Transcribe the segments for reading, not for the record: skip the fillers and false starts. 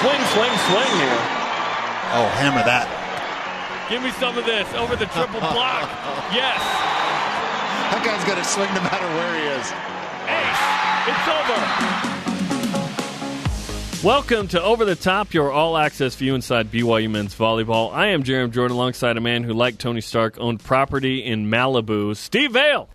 swing here. Oh, hammer that. Give me some of this over the triple block. Yes. That guy's going to swing no matter where he is. Ace. It's over. Welcome to Over the Top, your all-access view inside BYU men's volleyball. I am Jarom Jordan alongside a man who, like Tony Stark, owned property in Malibu, Steve Vail.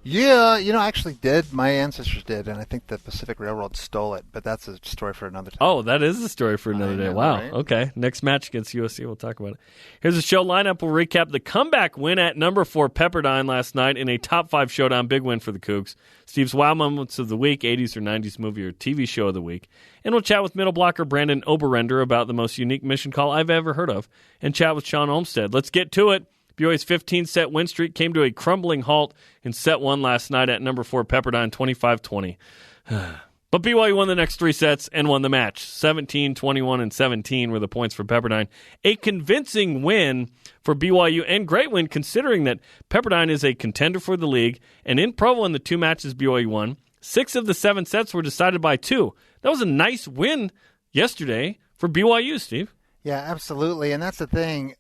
Yeah, I actually did. My ancestors did, and I think the Pacific Railroad stole it, but that's a story for another time. Oh, that is a story for another day. Wow. Right? Okay. Next match against USC, we'll talk about it. Here's the show lineup. We'll recap the comeback win at number 4 Pepperdine last night in a top 5 showdown. Big win for the Cougs. Steve's Wow Moments of the Week, 80s or 90s movie or TV show of the week. And we'll chat with middle blocker Branden Oberender about the most unique mission call I've ever heard of, and chat with Shawn Olmstead. Let's get to it. BYU's 15-set win streak came to a crumbling halt in set 1 last night at number 4 Pepperdine, 25-20. But BYU won the next 3 sets and won the match. 17, 21, and 17 were the points for Pepperdine. A convincing win for BYU, and great win considering that Pepperdine is a contender for the league. And in Provo, in the 2 matches BYU won, 6 of the 7 sets were decided by 2. That was a nice win yesterday for BYU, Steve. Yeah, absolutely. And that's the thing.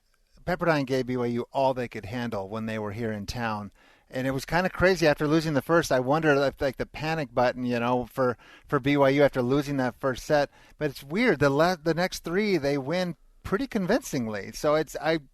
Pepperdine gave BYU all they could handle when they were here in town. And it was kind of crazy after losing the first. I wonder if, like, the panic button, for BYU after losing that first set. But it's weird. The next 3, they win pretty convincingly. So I'm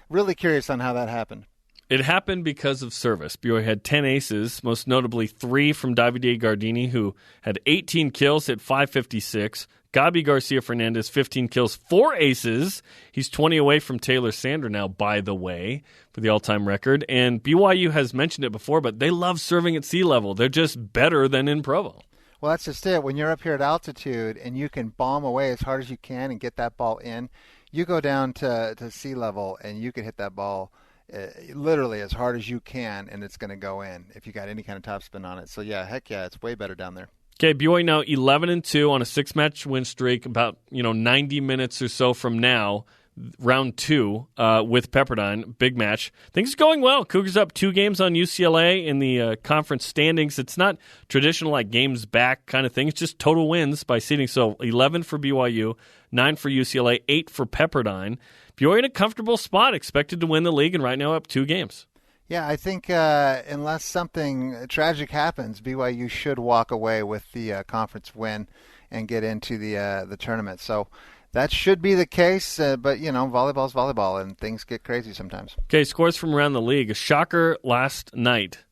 really curious on how that happened. It happened because of service. BYU had 10 aces, most notably 3 from Davide Gardini, who had 18 kills at 556. Gabi Garcia-Fernandez, 15 kills, 4 aces. He's 20 away from Taylor Sander now, by the way, for the all-time record. And BYU has mentioned it before, but they love serving at sea level. They're just better than in Provo. Well, that's just it. When you're up here at altitude and you can bomb away as hard as you can and get that ball in, you go down to sea level and you can hit that ball literally as hard as you can, and it's going to go in if you got any kind of topspin on it. So, yeah, heck yeah, it's way better down there. Okay, BYU now 11-2 on a 6-match win streak, about 90 minutes or so from now, round 2 with Pepperdine, big match. Things are going well. Cougars up 2 games on UCLA in the conference standings. It's not traditional like games back kind of thing. It's just total wins by seeding. So 11 for BYU, 9 for UCLA, 8 for Pepperdine. BYU in a comfortable spot, expected to win the league, and right now up 2 games. Yeah, I think unless something tragic happens, BYU should walk away with the conference win and get into the tournament. So that should be the case, but, volleyball's volleyball, and things get crazy sometimes. Okay, scores from around the league. A shocker last night.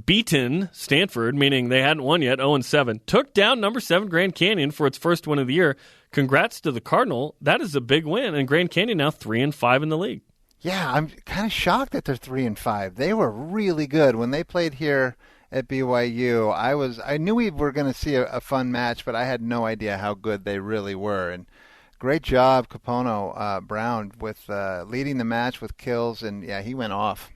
Beaten Stanford, meaning they hadn't won yet, 0-7, took down number 7 Grand Canyon for its first win of the year. Congrats to the Cardinal. That is a big win, and Grand Canyon now 3-5 in the league. Yeah, I'm kind of shocked that they're 3-5. They were really good when they played here at BYU. I knew we were going to see a fun match, but I had no idea how good they really were. And great job, Capono Brown, with leading the match with kills, and yeah, he went off.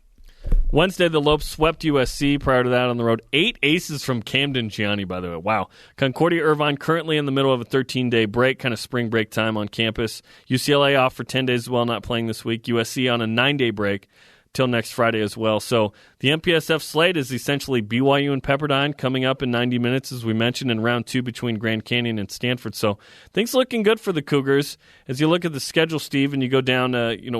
Wednesday, the Lopes swept USC. Prior to that, on the road, 8 aces from Camden Gianni, by the way. Wow. Concordia Irvine currently in the middle of a 13-day break, kind of spring break time on campus. UCLA off for 10 days as well, not playing this week. USC on a 9-day break till next Friday as well. So the MPSF slate is essentially BYU and Pepperdine coming up in 90 minutes, as we mentioned, in round 2 between Grand Canyon and Stanford. So things looking good for the Cougars. As you look at the schedule, Steve, and you go down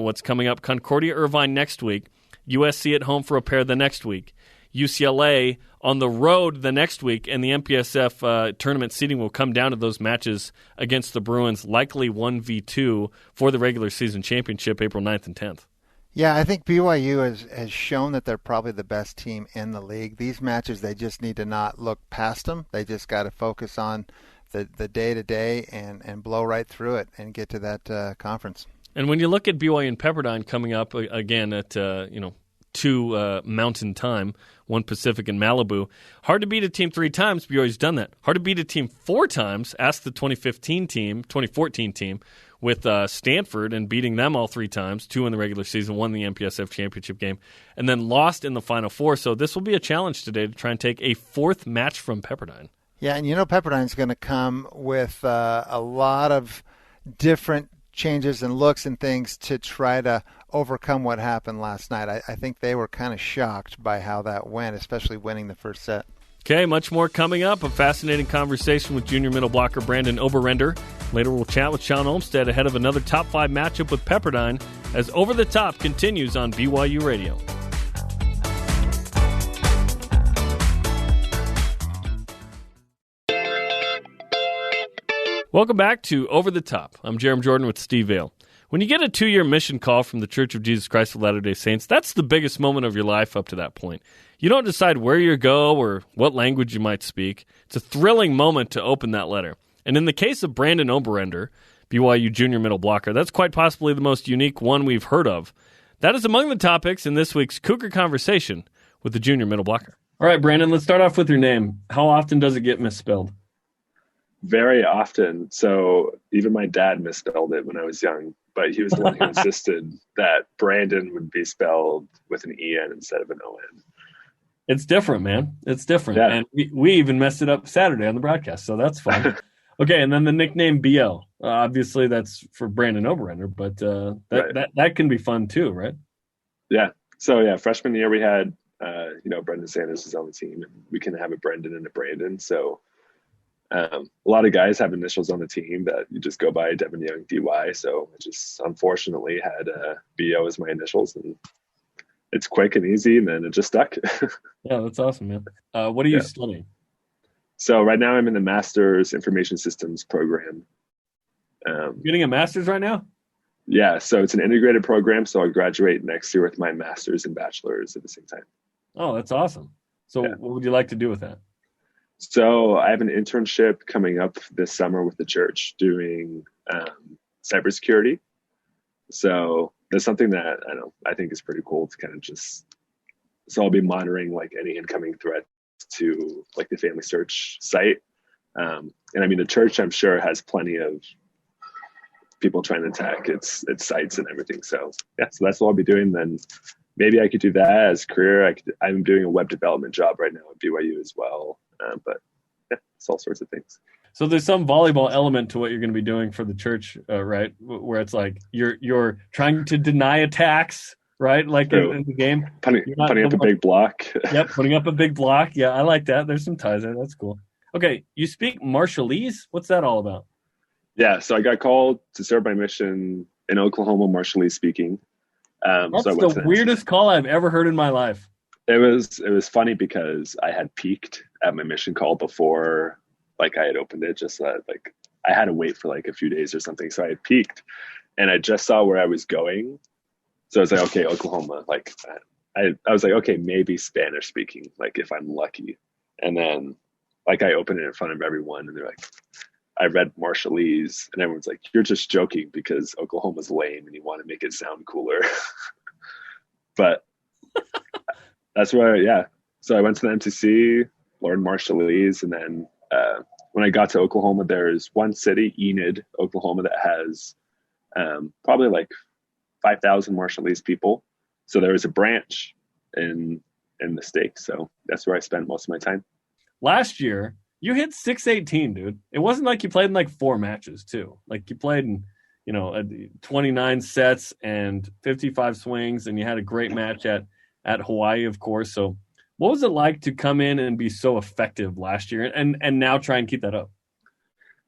what's coming up, Concordia Irvine next week, USC at home for a pair the next week, UCLA on the road the next week, and the MPSF tournament seeding will come down to those matches against the Bruins, likely 1v2 for the regular season championship April 9th and 10th. Yeah, I think BYU has shown that they're probably the best team in the league. These matches, they just need to not look past them. They just got to focus on the day-to-day and blow right through it and get to that conference. And when you look at BYU and Pepperdine coming up again at 2 Mountain Time, 1 Pacific in Malibu, hard to beat a team 3 times. BYU's done that. Hard to beat a team 4 times. Ask the 2014 team with Stanford and beating them all 3 times, 2 in the regular season, 1 in the MPSF championship game, and then lost in the Final Four. So this will be a challenge today to try and take a 4th match from Pepperdine. Yeah, and Pepperdine's going to come with a lot of different changes and looks and things to try to overcome what happened last night. I think they were kind of shocked by how that went, especially winning the first set. Okay, much more coming up. A fascinating conversation with junior middle blocker Branden Oberender. Later, we'll chat with Shawn Olmstead ahead of another top 5 matchup with Pepperdine as Over the Top continues on BYU Radio. Welcome back to Over the Top. I'm Jarom Jordan with Steve Vail. When you get a 2-year mission call from the Church of Jesus Christ of Latter-day Saints, that's the biggest moment of your life up to that point. You don't decide where you go or what language you might speak. It's a thrilling moment to open that letter. And in the case of Branden Oberender, BYU junior middle blocker, that's quite possibly the most unique one we've heard of. That is among the topics in this week's Cougar Conversation with the junior middle blocker. All right, Branden, let's start off with your name. How often does it get misspelled? Very often. So even my dad misspelled it when I was young, but he was the one who insisted that Branden would be spelled with an EN instead of an ON. It's different, man. It's different. Yeah. And we even messed it up Saturday on the broadcast, so that's fun. Okay, and then the nickname BO. Obviously, that's for Branden Oberender, but that can be fun too, right? Yeah. So, yeah, freshman year we had, Brendan Sanders is on the team, and we can have a Brendan and a Branden. So a lot of guys have initials on the team that you just go by Devin Young, DY. So I just unfortunately had BO as my initials, and it's quick and easy, and then it just stuck. Yeah, that's awesome, man. What are you studying? So right now I'm in the Master's Information Systems program. Getting a master's right now? Yeah, so it's an integrated program, so I'll graduate next year with my master's and bachelor's at the same time. Oh, that's awesome. So What would you like to do with that? So I have an internship coming up this summer with the church doing cybersecurity. So that's something that I think is pretty cool to kind of so I'll be monitoring like any incoming threats to like the Family Search site. And I mean, the church, I'm sure, has plenty of people trying to attack its sites and everything. So yeah, so that's what I'll be doing. Then maybe I could do that as a career. I'm doing a web development job right now at BYU as well. But yeah, it's all sorts of things. So there's some volleyball element to what you're going to be doing for the church, right? Where it's like you're trying to deny attacks, right? Like in the game. Putting up a big block. Yep, putting up a big block. Yeah, I like that. There's some ties there. That's cool. Okay, you speak Marshallese? What's that all about? Yeah, so I got called to serve my mission in Oklahoma, Marshallese speaking. That's the weirdest call I've ever heard in my life. It was funny because I had peeked at my mission call before like I had opened it, just that like I had to wait for like a few days or something. So I had peeked and I just saw where I was going. So I was like, okay, Oklahoma. Like I was like, okay, maybe Spanish speaking, like if I'm lucky. And then like I opened it in front of everyone and they're like, I read Marshallese and everyone's like, you're just joking because Oklahoma's lame and you want to make it sound cooler. But that's where, yeah. So I went to the MTC, learned Marshallese, and then when I got to Oklahoma, there's one city, Enid, Oklahoma, that has probably like 5,000 Marshallese people. So there was a branch in the state. So that's where I spent most of my time. Last year, you hit 618, dude. It wasn't like you played in like 4 matches, too. Like you played in, 29 sets and 55 swings, and you had a great match at Hawaii, of course. So what was it like to come in and be so effective last year and now try and keep that up?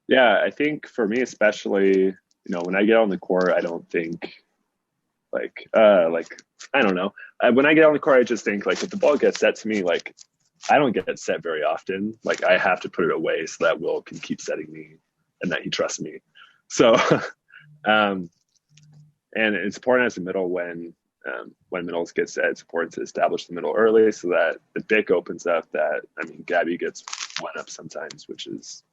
Yeah, I think for me especially, when I get on the court, I don't think I don't know. When I get on the court, I just think like if the ball gets set to me, like I don't get it set very often. Like I have to put it away so that Will can keep setting me and that he trusts me. So, and it's important as a middle when middles get set, it's important to establish the middle early so that the BIC opens up Gabby gets one up sometimes, which is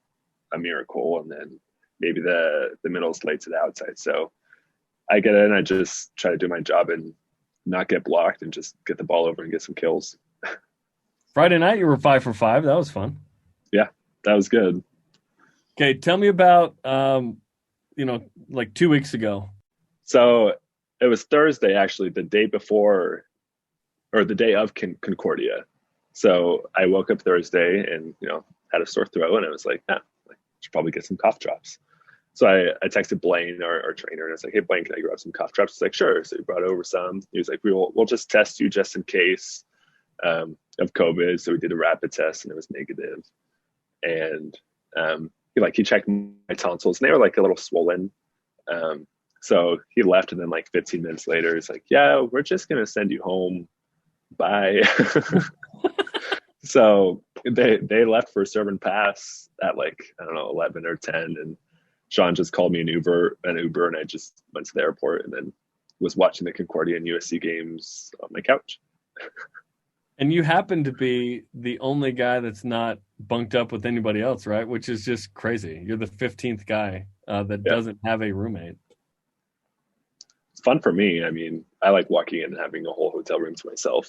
a miracle. And then maybe the middle's late to the outside. So I get in, I just try to do my job and not get blocked and just get the ball over and get some kills. Friday night, you were 5 for 5. That was fun. Yeah, that was good. Okay, tell me about, like 2 weeks ago. So it was Thursday, actually, the day before or the day of Concordia. So I woke up Thursday and, had a sore throat and I was like, I should probably get some cough drops. So I texted Blaine, our trainer, and I was like, hey, Blaine, can I grab some cough drops? He's like, sure. So he brought over some. He was like, we'll just test you just in case. of COVID. So we did a rapid test and it was negative. And he checked my tonsils and they were like a little swollen. So he left, and then like 15 minutes later, he's like, "Yeah, we're just gonna send you home. Bye." So they left for serve and pass at like, I don't know, 11 or 10, and Shawn just called me an Uber, and I just went to the airport and then was watching the Concordia and USC games on my couch. And you happen to be the only guy that's not bunked up with anybody else, right? Which is just crazy. You're the 15th guy that doesn't have a roommate. It's fun for me. I mean, I like walking in and having a whole hotel room to myself.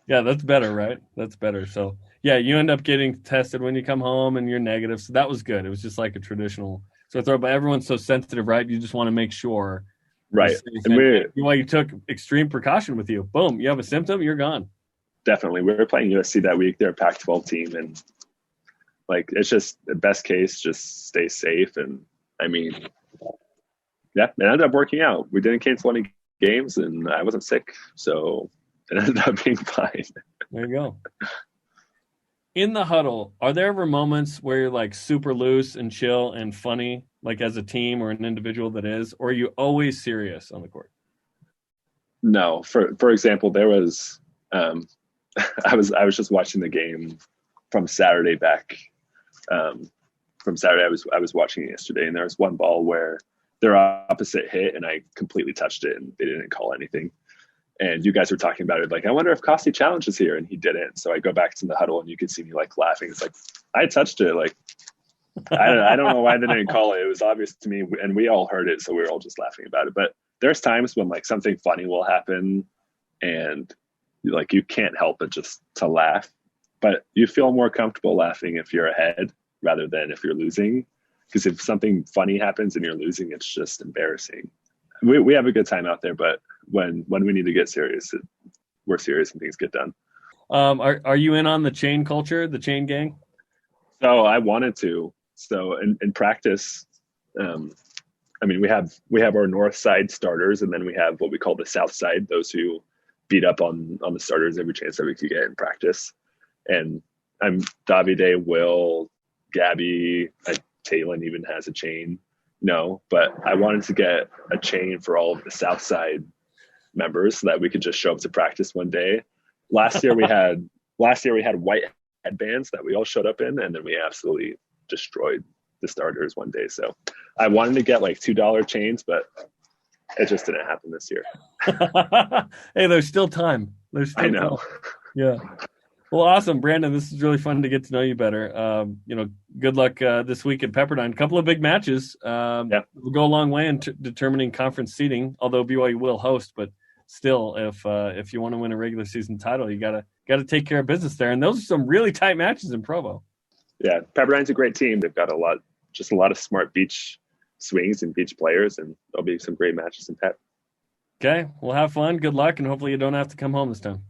Yeah, that's better, right? That's better. So, yeah, you end up getting tested when you come home and you're negative. So that was good. It was just like a traditional sore throat. But everyone's so sensitive, right? You just want to make sure. Right. And you took extreme precaution with you. Boom, you have a symptom, you're gone. Definitely. We were playing USC that week. They're a Pac-12 team. And, like, it's just the best case, just stay safe. And, I mean, yeah, it ended up working out. We didn't cancel any games, and I wasn't sick. So it ended up being fine. There you go. In the huddle, are there ever moments where you're like super loose and chill and funny, like as a team or an individual that is, or are you always serious on the court? No. For example, there was I was just watching the game from Saturday back. From Saturday, I was watching it yesterday, and there was one ball where their opposite hit, and I completely touched it, and they didn't call anything. And you guys were talking about it, like, I wonder if Costi Challenge is here, and he didn't. So I go back to the huddle, and you could see me like laughing. It's like, I touched it. Like, I don't know why they didn't call it. It was obvious to me, and we all heard it, so we were all just laughing about it. But there's times when like something funny will happen, and like you can't help but just to laugh. But you feel more comfortable laughing if you're ahead rather than if you're losing, because if something funny happens and you're losing, it's just embarrassing. We have a good time out there, but when we need to get serious, we're serious and things get done. Are you in on the chain culture, the chain gang? So I wanted to. So in practice, I mean, we have our north side starters, and then we have what we call the south side, those who beat up on the starters every chance that we could get in practice. And I'm Davide, Will, Gabby, Taylon even has a chain. No, but I wanted to get a chain for all of the south side members so that we could just show up to practice one day. Last year we had white headbands that we all showed up in, and then we absolutely destroyed the starters one day. So I wanted to get like $2 chains, but it just didn't happen this year. Hey, there's still time. I know. Time. Yeah. Well, awesome, Branden. This is really fun to get to know you better. Good luck this week at Pepperdine. A couple of big matches. Will go a long way in determining conference seeding. Although BYU will host, but still, if you want to win a regular season title, you gotta take care of business there. And those are some really tight matches in Provo. Yeah, Pepperdine's a great team. They've got a lot of smart beach swings and beach players, and there'll be some great matches in Pep. Okay, well, have fun. Good luck, and hopefully you don't have to come home this time.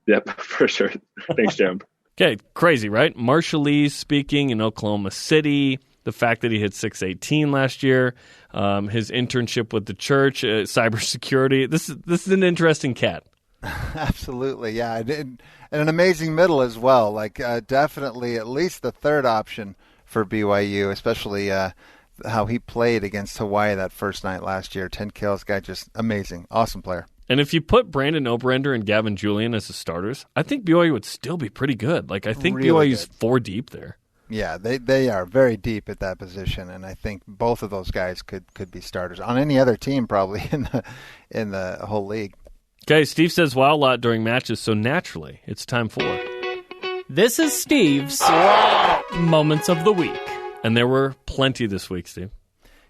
Yep, for sure. Thanks, Jarom. Okay, crazy, right? Marshallese speaking in Oklahoma City, the fact that he hit 618 last year, his internship with the church, cybersecurity. This is an interesting cat. Absolutely, yeah. And an amazing middle as well. Like definitely at least the third option for BYU, especially how he played against Hawaii that first night last year. 10 kills, guy just amazing. Awesome player. And if you put Branden, Oberender, and Gavin Julian as the starters, I think BYU would still be pretty good. Like, I think really BYU's good. 4 deep there. Yeah, they are very deep at that position, and I think both of those guys could be starters on any other team probably in the whole league. Okay, Steve says wow a lot during matches, so naturally it's time for... This is Steve's Moments of the Week. And there were plenty this week, Steve.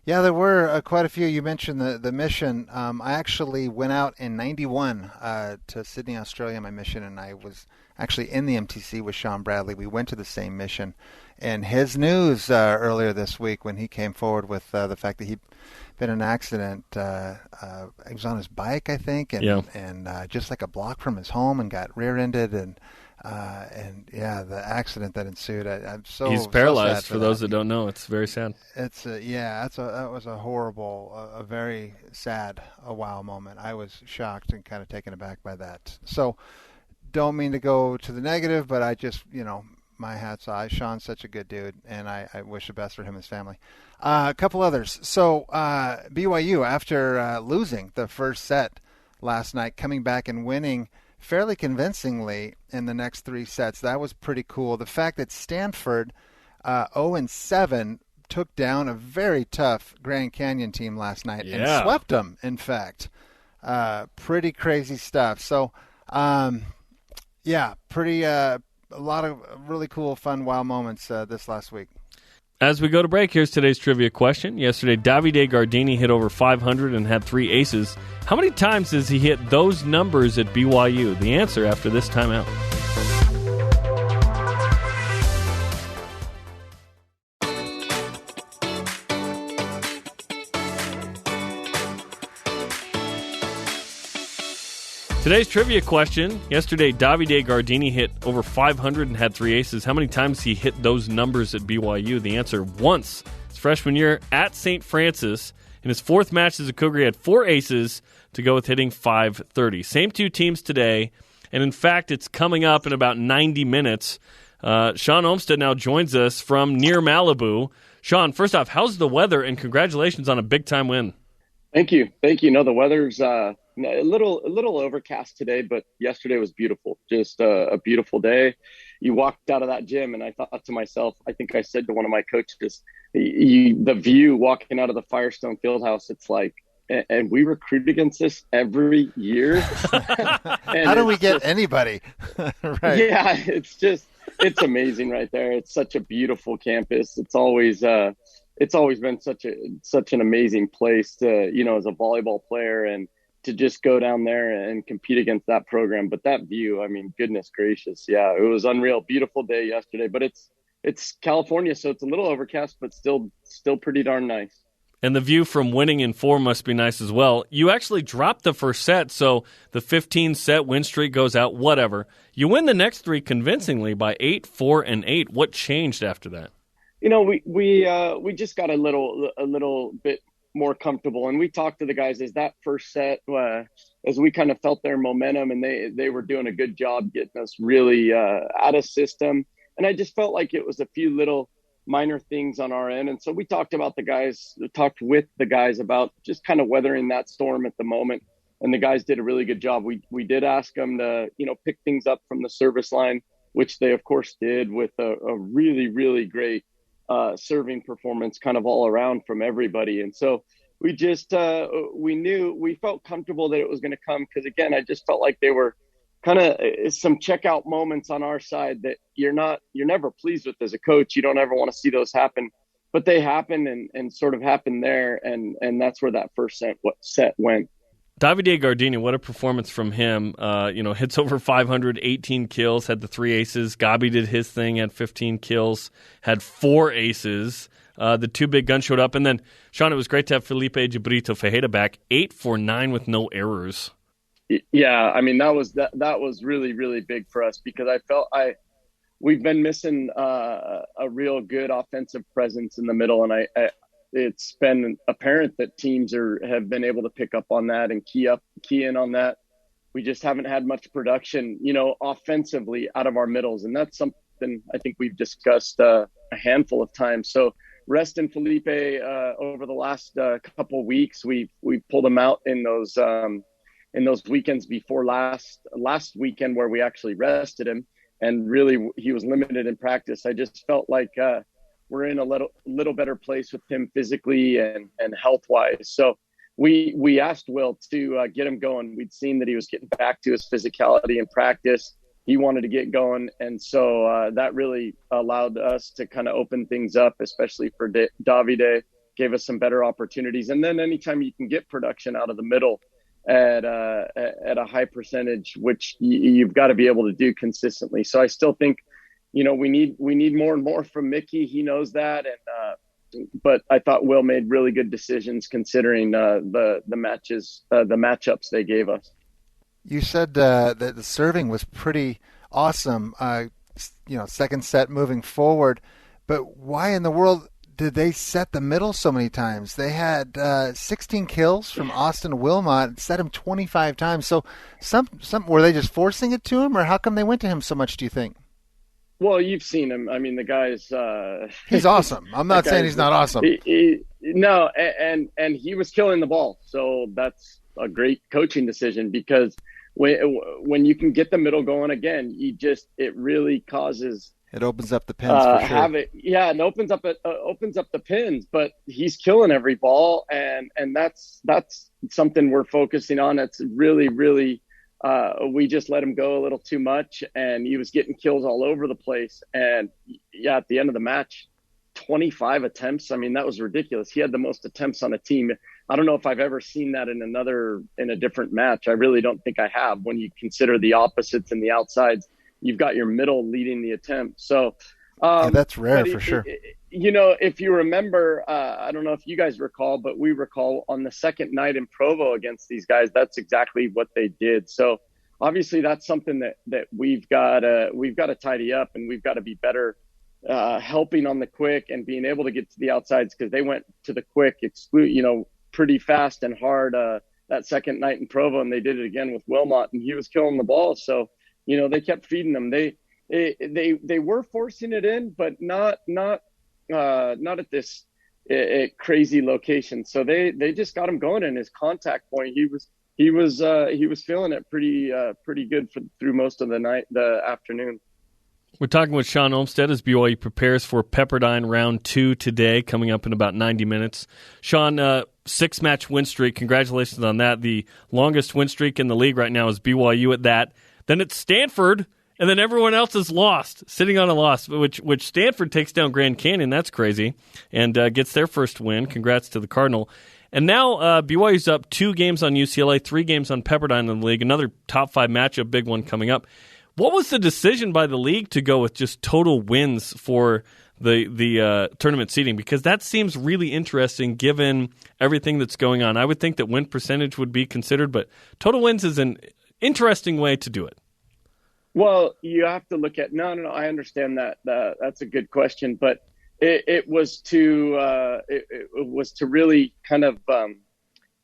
Yeah, there were quite a few. You mentioned the mission. I actually went out in 91 to Sydney, Australia, my mission, and I was actually in the MTC with Sean Bradley. We went to the same mission. And his news earlier this week when he came forward with the fact that he'd been in an accident, he was on his bike, I think, and just like a block from his home and got rear-ended and the accident that ensued. I'm so he's paralyzed. So sad for those that don't know, it's very sad. It's that was a horrible, a very sad wow moment. I was shocked and kind of taken aback by that. So don't mean to go to the negative, but I just, my hat's off. Shawn's such a good dude, and I wish the best for him and his family. A couple others. So BYU, after losing the first set last night, coming back and winning fairly convincingly in the next 3 sets, that was pretty cool. The fact that Stanford, 0-7, took down a very tough Grand Canyon team last night and swept them, in fact. Pretty crazy stuff. So, a lot of really cool, fun, wow moments this last week. As we go to break, here's today's trivia question. Yesterday, Davide Gardini hit over 500 and had 3 aces. How many times has he hit those numbers at BYU? The answer after this timeout. Today's trivia question. Yesterday, Davide Gardini hit over 500 and had 3 aces. How many times he hit those numbers at BYU? The answer, once. His freshman year at St. Francis. In his 4th match as a Cougar, he had 4 aces to go with hitting 530. Same 2 teams today. And in fact, it's coming up in about 90 minutes. Shawn Olmstead now joins us from near Malibu. Shawn, first off, how's the weather? And congratulations on a big-time win. Thank you. No, the weather's a little overcast today, but yesterday was beautiful. Just a beautiful day. You walked out of that gym, and I thought to myself, I think I said to one of my coaches, the view walking out of the Firestone Fieldhouse, it's like, and we recruit against this every year. How do we get anybody? Right. Yeah, it's amazing right there. It's such a beautiful campus. It's always been such an amazing place to, as a volleyball player and to just go down there and compete against that program. But that view, I mean, goodness gracious. Yeah, it was unreal. Beautiful day yesterday, but it's California, so it's a little overcast, but still pretty darn nice. And the view from winning in 4 must be nice as well. You actually dropped the first set, so the 15-set win streak goes out, whatever. You win the next 3 convincingly by 8, 4, and 8. What changed after that? We just got a little bit more comfortable, and we talked to the guys as that first set, as we kind of felt their momentum, and they were doing a good job getting us really out of system. And I just felt like it was a few little minor things on our end, and so we talked with the guys about just kind of weathering that storm at the moment. And the guys did a really good job. We did ask them to pick things up from the service line, which they of course did with a really, really great serving performance kind of all around from everybody. And so we just we felt comfortable that it was going to come, because again, I just felt like they were kind of some checkout moments on our side that you're never pleased with as a coach. You don't ever want to see those happen, but they happen and sort of happened there, and that's where that first set went. Davide Gardini, what a performance from him. Hits over 500, 18 kills, had the 3 aces. Gabi did his thing, had 15 kills, had 4 aces. The 2 big guns showed up. And then, Shawn, it was great to have Felipe Gibrito Fejeda back, 8 for 9 with no errors. Yeah, I mean, that was really, really big for us, because I felt we've been missing a real good offensive presence in the middle, and it's been apparent that teams have been able to pick up on that and key in on that. We just haven't had much production, offensively out of our middles. And that's something I think we've discussed a handful of times. So resting Felipe over the last couple of weeks, we pulled him out in those weekends before last weekend where we actually rested him. And really, he was limited in practice. I just felt like we're in a little better place with him physically and health-wise. So we asked Will to get him going. We'd seen that he was getting back to his physicality in practice. He wanted to get going. And so that really allowed us to kind of open things up, especially for Davide, gave us some better opportunities. And then anytime you can get production out of the middle at a high percentage, which you've got to be able to do consistently. So I still think, we need more and more from Mickey. He knows that, but I thought Will made really good decisions considering the matchups they gave us. You said that the serving was pretty awesome. Second set moving forward, but why in the world did they set the middle so many times? They had 16 kills from Austin Wilmot, set him 25 times. So some were they just forcing it to him, or how come they went to him so much, do you think? Well, you've seen him. I mean, the guy's he's awesome. I'm not saying he's not awesome. No, and he was killing the ball. So that's a great coaching decision, because when you can get the middle going again, it really causes it opens up the pins for sure. And opens up the pins. But he's killing every ball, and that's something we're focusing on. It's really, really. We just let him go a little too much, and he was getting kills all over the place. And yeah, at the end of the match, 25 attempts. I mean, that was ridiculous. He had the most attempts on a team. I don't know if I've ever seen that in a different match. I really don't think I have. When you consider the opposites and the outsides, you've got your middle leading the attempt. So that's rare for sure. If you remember, I don't know if you guys recall, but we recall on the second night in Provo against these guys, that's exactly what they did. So obviously that's something that we've got to tidy up, and we've got to be better helping on the quick and being able to get to the outsides, because they went to the quick pretty fast and hard that second night in Provo, and they did it again with Wilmot, and he was killing the ball. So they kept feeding them. They were forcing it in, but not at this crazy location. So they just got him going in his contact point. He was feeling it pretty good through most of the afternoon. We're talking with Shawn Olmstead as BYU prepares for Pepperdine round 2 today, coming up in about 90 minutes. Shawn, 6-match win streak. Congratulations on that. The longest win streak in the league right now is BYU at that. Then it's Stanford, and then everyone else is lost, sitting on a loss, which Stanford takes down Grand Canyon. That's crazy, and gets their first win. Congrats to the Cardinal. And now BYU's up 2 games on UCLA, 3 games on Pepperdine in the league. Another top 5 matchup, big one coming up. What was the decision by the league to go with just total wins for the tournament seeding? Because that seems really interesting given everything that's going on. I would think that win percentage would be considered, but total wins is an interesting way to do it. Well, you have to look at no. I understand that. That's a good question, but it was to really kind of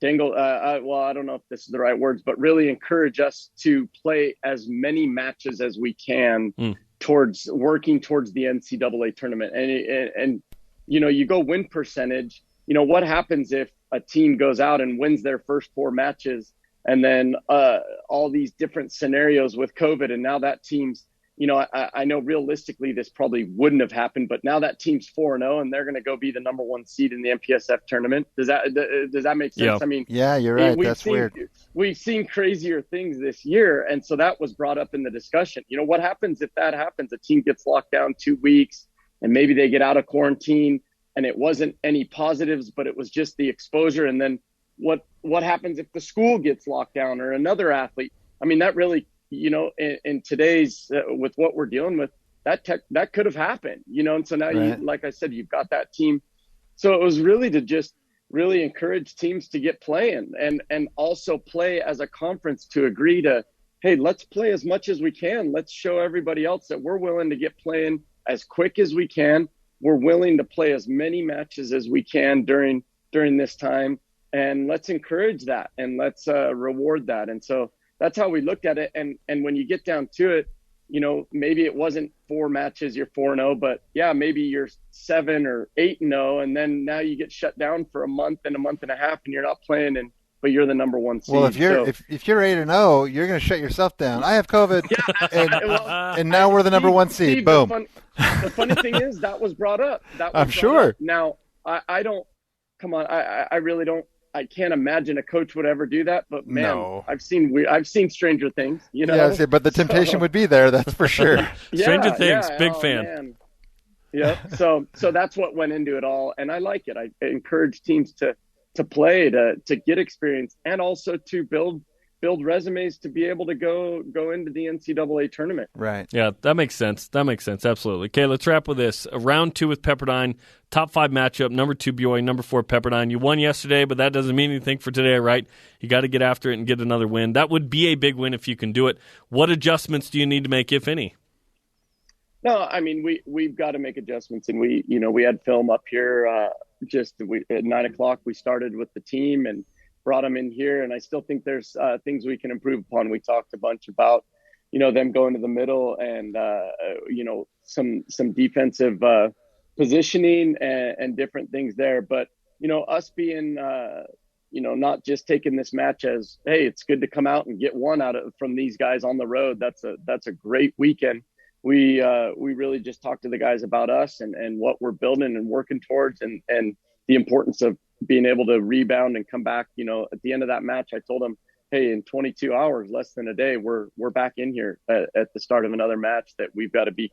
dangle. Well, I don't know if this is the right words, but really encourage us to play as many matches as we can towards working towards the NCAA tournament. And you go win percentage. What happens if a team goes out and wins their first 4 matches? And then all these different scenarios with COVID, and now that team's, I know realistically this probably wouldn't have happened, but now that team's 4-0 and they're going to go be the number 1 seed in the MPSF tournament. Does that make sense? Yeah. I mean, yeah, you're right. That's weird. We've seen crazier things this year, and so that was brought up in the discussion. What happens if that happens? A team gets locked down 2 weeks, and maybe they get out of quarantine, and it wasn't any positives, but it was just the exposure, and then what happens if the school gets locked down or another athlete? I mean, that really, in today's with what we're dealing with, that could have happened, and so now you, like I said, you've got that team. So it was really to just really encourage teams to get playing and also play as a conference to agree to, hey, let's play as much as we can. Let's show everybody else that we're willing to get playing as quick as we can. We're willing to play as many matches as we can during this time. And let's encourage that, and let's reward that. And so that's how we looked at it. And when you get down to it, maybe it wasn't 4 matches, you're 4-0, but yeah, maybe you're 7 or 8-0, and then now you get shut down for a month and a half, and you're not playing, but you're the number 1 seed. Well, if you're 8-0, you're going to shut yourself down. I have COVID, and now we're the number 1 seed. Steve, boom. The funny thing is that was brought up. I'm sure. Now I don't. Come on, I really don't. I can't imagine a coach would ever do that, but man, no. I've seen Stranger Things, Yeah, but the temptation would be there, that's for sure. Stranger Things, big fan. Man. Yeah, so that's what went into it all, and I like it. I encourage teams to play, to get experience, and also to build resumes to be able to go into the NCAA tournament. Right. Yeah, that makes sense. Absolutely. Okay, let's wrap with this. Round 2 with Pepperdine, top 5 matchup, number 2 BYU, number 4 Pepperdine. You won yesterday, but that doesn't mean anything for today, right? You got to get after it and get another win. That would be a big win if you can do it. What adjustments do you need to make, if any? No, I mean, we've got to make adjustments, and we had film up here. At 9:00 we started with the team and brought them in here, and I still think there's things we can improve upon. We talked a bunch about them going to the middle and some defensive positioning and different things there. But us being not just taking this match as, hey, it's good to come out and get one from these guys on the road. That's a great weekend. We really just talked to the guys about us and what we're building and working towards and the importance of being able to rebound and come back. At the end of that match, I told them, hey, in 22 hours, less than a day, we're back in here at the start of another match that we've got to be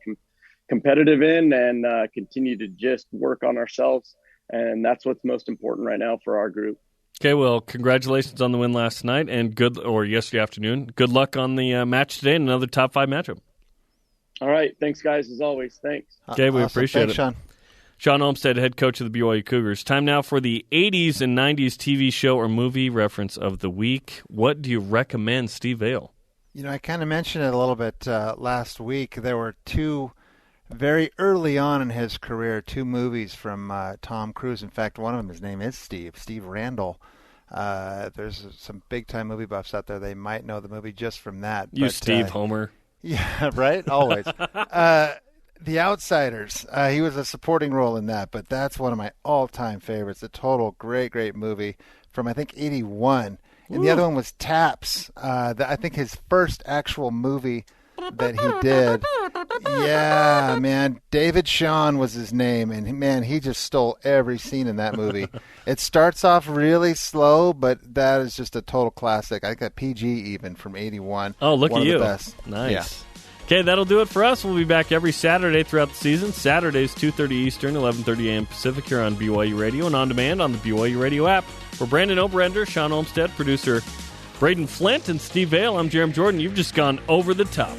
competitive in and continue to just work on ourselves. And that's what's most important right now for our group. Okay, well, congratulations on the win last night and yesterday afternoon. Good luck on the match today and another top 5 matchup. All right. Thanks, guys, as always. Thanks. Okay, we appreciate it. Sean. Shawn Olmstead, head coach of the BYU Cougars. Time now for the 80s and 90s TV show or movie reference of the week. What do you recommend, Steve Vail? I kind of mentioned it a little bit last week. There were 2 very early on in his career, 2 movies from Tom Cruise. In fact, one of them, his name is Steve Randall. There's some big-time movie buffs out there. They might know the movie just from that. Steve Homer. Yeah, right? Always. The Outsiders. He was a supporting role in that, but that's one of my all-time favorites. A total great movie from, I think, 81. And the other one was Taps. I think his first actual movie that he did. Yeah, man. David Shawn was his name, and, man, he just stole every scene in that movie. It starts off really slow, but that is just a total classic. I got PG even from 81. Oh, look one at of you. The best. Nice. Yeah. Okay, that'll do it for us. We'll be back every Saturday throughout the season. Saturdays, 2:30 Eastern, 11:30 a.m. Pacific here on BYU Radio and on demand on the BYU Radio app. For Branden Oberender, Shawn Olmstead, producer Braden Flint, and Steve Vail, I'm Jarom Jordan. You've just gone over the top.